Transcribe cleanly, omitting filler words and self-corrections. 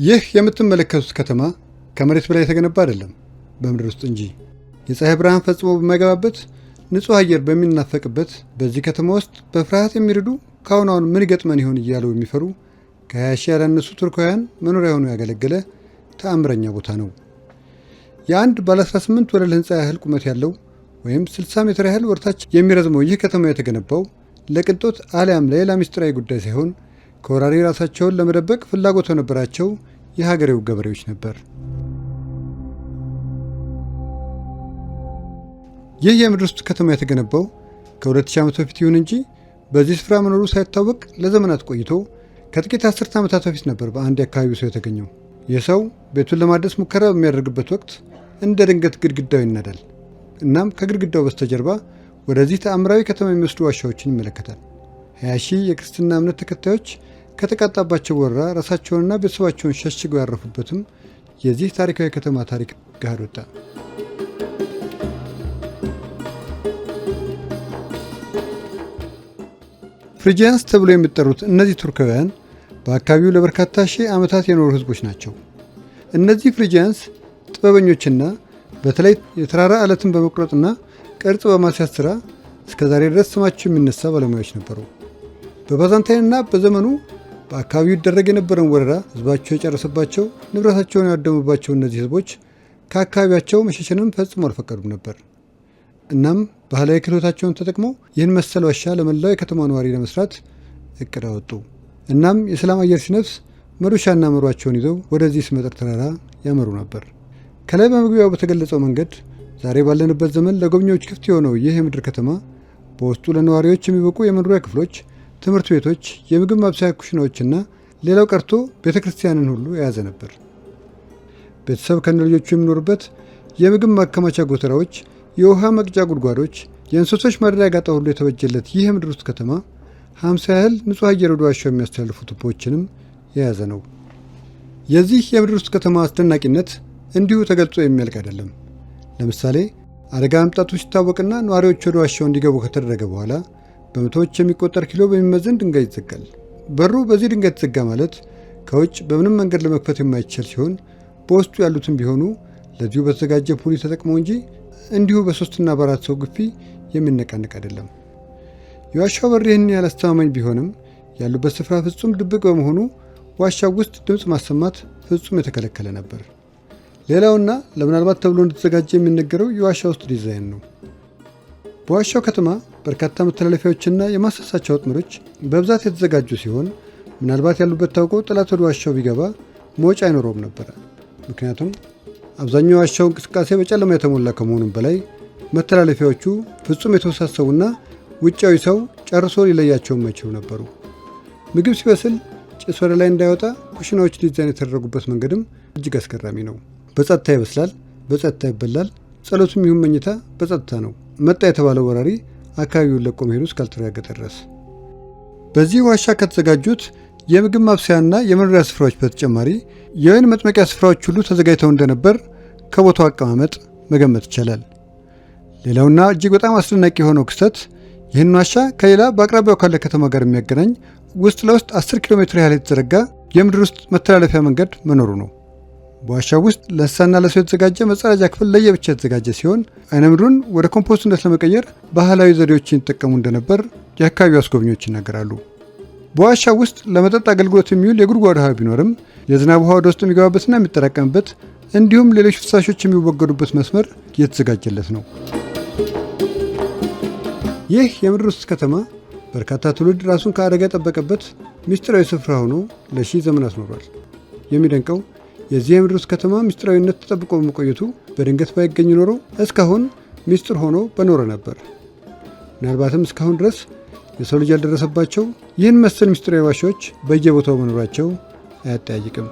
ይህ የምትመለከቱት ከተማ ከመሬት በላይ የተገነባ አይደለም፣ በምድር ውስጥ እንጂ። የፀሐይ ብርሃን ፈጽሞ በማይገባበት ንጹሕ አየር በሚናፈቅበት በዚህ ከተማ ውስጥ በፍርሃት የሚርዱ ከአሁን አሁን ምን ይገጥመን ይሆን እያሉ የሚፈሩ ከ20 ሺህ ያላነሱ ቱርካውያን መኖሪያ ሆኖ ያገለገለ ተአምረኛ ቦታ ነው። የአንድ ባለ 18 ወለል ህንፃ ያህል ቁመት ያለው ወይም 60 ሜትር ያህል ወርታች የሚረዝመው ይህ ከተማ የተገነባው ለቅንጦት አሊያም ለሌላ ምስጢራዊ ጉዳይ ሳይሆን ከወራሪ ራሳቸውን ለመደበቅ ፍላጎት የነበራቸው የሀገሬው ገበሬዎች ነበር። ይህ የምድር ውስጥ ከተማ የተገነባው ከ2000 ዓመት በፊት ይሁን እንጂ በዚህ ስፍራ መኖሩ ሳይታወቅ ለዘመናት ቆይቶ ከጥቂት 10 ዓመታት በፊት ነበር በአንድ የአካባቢው ሰው የተገኘው። ይህ ሰው ቤቱን ለማደስ ሙከራ በሚያደርግበት ወቅት እንደ ድንገት ግድግዳው ይናዳል። እናም ከግድግዳው በስተጀርባ ወደዚህ ተአምራዊ ከተማ የሚወስዱ ዋሻዎችን ይመለከታል። 20 ሺህ የክርስትና እምነት ተከታዮች ከተቃጣባቸው ወረራ ራሳቸውንና ቤተሰባቸውን ሸሽገው ያረፉበትም የዚህ ታሪካዊ ከተማ ታሪክ ገሃድ ወጣ። ፍሪጂያንስ ተብሎ የሚጠሩት እነዚህ ቱርካውያን በአካባቢው ለበርካታ ሺህ ዓመታት የኖሩ ህዝቦች ናቸው። እነዚህ ፍሪጂያንስ ጥበበኞችና በተለይ የተራራ ዓለትን በመቁረጥና ቅርጽ በማስያዝ ሥራ እስከ ዛሬ ድረስ ስማቸው የሚነሳ ባለሙያዎች ነበሩ። በባዛንታይንና በዘመኑ በአካባቢው ይደረግ የነበረውን ወረራ ህዝባቸው የጨረሰባቸው፣ ንብረታቸውን ያወደሙባቸው እነዚህ ህዝቦች ከአካባቢያቸው መሸሸንም ፈጽሞ አልፈቀዱም ነበር። እናም ባህላዊ ክህሎታቸውን ተጠቅመው ይህን መሰል ዋሻ ለመላው የከተማ ነዋሪ ለመስራት እቅድ አወጡ። እናም የሰላም አየር ሲነፍስ መዶሻና መሯቸውን ይዘው ወደዚህ ስመጥር ተራራ ያመሩ ነበር። ከላይ በመግቢያው በተገለጸው መንገድ ዛሬ ባለንበት ዘመን ለጎብኚዎች ክፍት የሆነው ይህ የምድር ከተማ በውስጡ ለነዋሪዎች የሚበቁ የመኖሪያ ክፍሎች፣ ትምህርት ቤቶች፣ የምግብ ማብሰያ ኩሽናዎችና ሌላው ቀርቶ ቤተ ክርስቲያንን ሁሉ የያዘ ነበር። ቤተሰብ ከነልጆቹ የሚኖርበት የምግብ ማከማቻ ጎተራዎች፣ የውሃ መቅጃ ጉድጓዶች፣ የእንስሶች ማደሪያ ጋጣ ሁሉ የተበጀለት ይህ የምድር ውስጥ ከተማ 50 ያህል ንጹሕ አየር ወደ ዋሻው የሚያስተላልፉ ቱቦዎችንም የያዘ ነው። የዚህ የምድር ውስጥ ከተማ አስደናቂነት እንዲሁ ተገልጾ የሚያልቅ አይደለም። ለምሳሌ አደጋ መምጣቱ ሲታወቅና ነዋሪዎች ወደ ዋሻው እንዲገቡ ከተደረገ በኋላ በመቶዎች የሚቆጠር ኪሎ በሚመዘን ድንጋይ ይዘጋል። በሩ በዚህ ድንጋይ ተዘጋ ማለት ከውጭ በምንም መንገድ ለመክፈት የማይቻል ሲሆን በውስጡ ያሉትም ቢሆኑ ለዚሁ በተዘጋጀ ፑሊ ተጠቅመው እንጂ እንዲሁ በ3 እና በ4 ሰው ግፊ የሚነቃነቅ አይደለም። የዋሻው በር ይህን ያህል አስተማማኝ ቢሆንም ያሉበት ስፍራ ፍጹም ድብቅ በመሆኑ ዋሻው ውስጥ ድምፅ ማሰማት ፍጹም የተከለከለ ነበር። ሌላውና ለምናልባት ተብሎ እንደተዘጋጀ የሚነገረው የዋሻ ውስጥ ዲዛይን ነው። በዋሻው ከተማ በርካታ መተላለፊያዎችና የማሳሳቻ ወጥመዶች በብዛት የተዘጋጁ ሲሆን ምናልባት ያሉበት ታውቆ ጠላት ወደ ዋሻው ቢገባ መውጫ አይኖረውም ነበረ። ምክንያቱም አብዛኛው ዋሻው እንቅስቃሴ በጨለማ የተሞላ ከመሆኑም በላይ መተላለፊያዎቹ ፍጹም የተወሳሰቡና ውጫዊ ሰው ጨርሶ ሊለያቸው የማይችሉ ነበሩ። ምግብ ሲበስል ጭስ ወደ ላይ እንዳይወጣ ኩሽናዎች ዲዛይን የተደረጉበት መንገድም እጅግ አስገራሚ ነው። በጸጥታ ይበስላል፣ በጸጥታ ይበላል። ጸሎቱም ይሁን መኝታ በጸጥታ ነው። መጣ የተባለው ወራሪ አካባቢውን ለቆ መሄዱ እስካልተረጋገጠ ድረስ። በዚህ ዋሻ ከተዘጋጁት የምግብ ማብሰያና የመኖሪያ ስፍራዎች በተጨማሪ የወይን መጥመቂያ ስፍራዎች ሁሉ ተዘጋጅተው እንደነበር ከቦታው አቀማመጥ መገመት ይቻላል። ሌላውና እጅግ በጣም አስደናቂ የሆነው ክስተት ይህን ዋሻ ከሌላ በአቅራቢያው ካለ ከተማ ጋር የሚያገናኝ ውስጥ ለውስጥ 10 ኪሎ ሜትር ያህል የተዘረጋ የምድር ውስጥ መተላለፊያ መንገድ መኖሩ ነው። በዋሻው ውስጥ ለእንስሳና ለሰው የተዘጋጀ መጸዳጃ ክፍል ለየብቻ የተዘጋጀ ሲሆን አይነ ምድሩን ወደ ኮምፖስትነት ለመቀየር ባህላዊ ዘዴዎችን ይጠቀሙ እንደነበር የአካባቢው አስጎብኚዎች ይናገራሉ። በዋሻው ውስጥ ለመጠጥ አገልግሎት የሚውል የጉድጓድ ውሃ ቢኖርም የዝናብ ውሃ ወደ ውስጥ የሚገባበትና የሚጠራቀምበት እንዲሁም ሌሎች ፍሳሾች የሚወገዱበት መስመር እየተዘጋጀለት ነው። ይህ የምድር ውስጥ ከተማ በርካታ ትውልድ ራሱን ከአደጋ የጠበቀበት ምስጢራዊ ስፍራ ሆኖ ለ1000 ዘመናት ኖሯል። የሚደንቀው የዚህ የምድር ውስጥ ከተማ ምስጢራዊነት ተጠብቆ በመቆየቱ በድንገት ባይገኝ ኖሮ እስካሁን ምስጢር ሆኖ በኖረ ነበር። ምናልባትም እስካሁን ድረስ የሰው ልጅ ያልደረሰባቸው ይህን መሰል ምስጢራዊ ዋሻዎች በየቦታው መኖራቸው አያጠያይቅም።